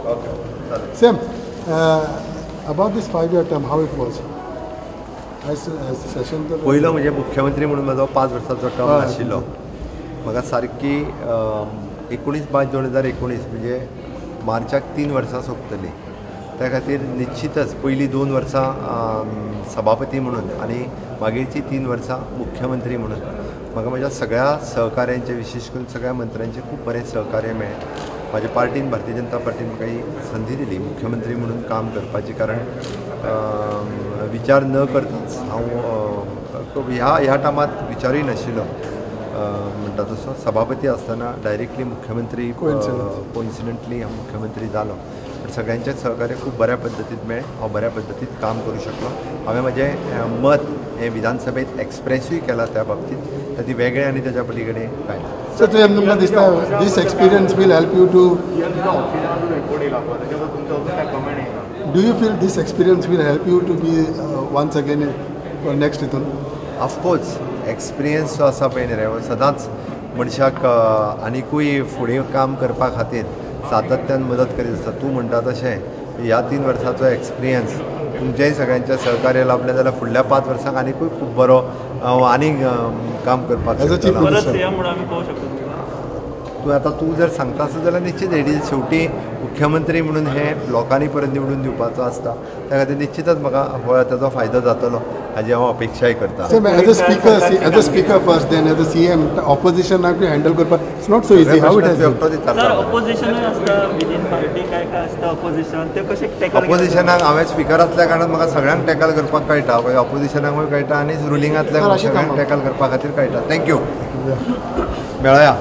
Sam, about this 5-year term, how it was? As session पहिलो म्हणजे मुख्यमंत्री म्हणून माझो 5 वर्सांचो टर्म आशिल्लो. म्हाका सारकी 19/5/2019 म्हणजे मार्चाक 3 वर्सां सोंपतली. त्या खातीर निश्चितच पयलीं 2 वर्सां सभापती म्हणून आनी मागीरची 3 वर्सां मुख्यमंत्री म्हणून म्हाका म्हज्या सगळ्या सहकाऱ्यांचे विशेष करून सगळ्या मंत्र्यांचे खूब बरें सहकार्य मेळ्ळें. माझ्या पार्टीन भारतीय जनता पार्टीन म्हाका ही संधी दिली मुख्यमंत्री म्हणून काम करपाची. कारण विचार न करताच हांव ह्या टायमात विचारूय नाशिल्लो. म्हणटा तसो सभापती आसतना डायरेक्टली मुख्यमंत्री कोइन्सिडंटली हांव मुख्यमंत्री जालो. पण सगळ्यांचें सहकार्य खूब बऱ्या पद्दतीन मेळ्ळें. हांव बऱ्या पद्दतीन काम करूं शकलो. हांवें म्हजें मत हें विधानसभेत एक्सप्रेसूय केलां त्या बाबतींत. ती वेगळें आनी तेच्या पलीकडे कांय ना. So तुमकां दिसता this experience will help you to do you feel this experience will help you to be once again next हितून? ऑफकोर्स एक्सपिरियन्स जो आसा पळय न्ही रे सदांच मनशाक आनिकूय फुडें काम करपा खातीर सातत्यान मदत करीत आसता. तूं म्हणटा तशें ह्या 3 वर्सांचो एक्सपिरियन्स तुमचेय सगळ्यांचें सहकार्य लाभलें जाल्यार फुडल्या 5 वर्सांक आनिकूय खूब बरो आनी काम करपाक तूं जर सांगता आसत जाल्यार निश्चित शेवटी मुख्यमंत्री म्हणून हे लोकांनी परत निवडून दिवपाचो आसता. त्या खातीर निश्चितच म्हाका ताचो फायदो जातलो हाजी हांव अपेक्षाय करता. As a speaker first then as a CM ऑपोजिशनाक हँडल करपाक it's not so easy. How it has ऑपोजिशनाक हांवें स्पीकर आसल्या कारणान म्हाका सगळ्यांक टॅकल करपाक कळटा. ऑपोजिशनाकूय कळटा आनी रुलिंगांतल्या सगळ्यांक टॅकल करपा खातीर कळटा. थँक्यू. मेळया.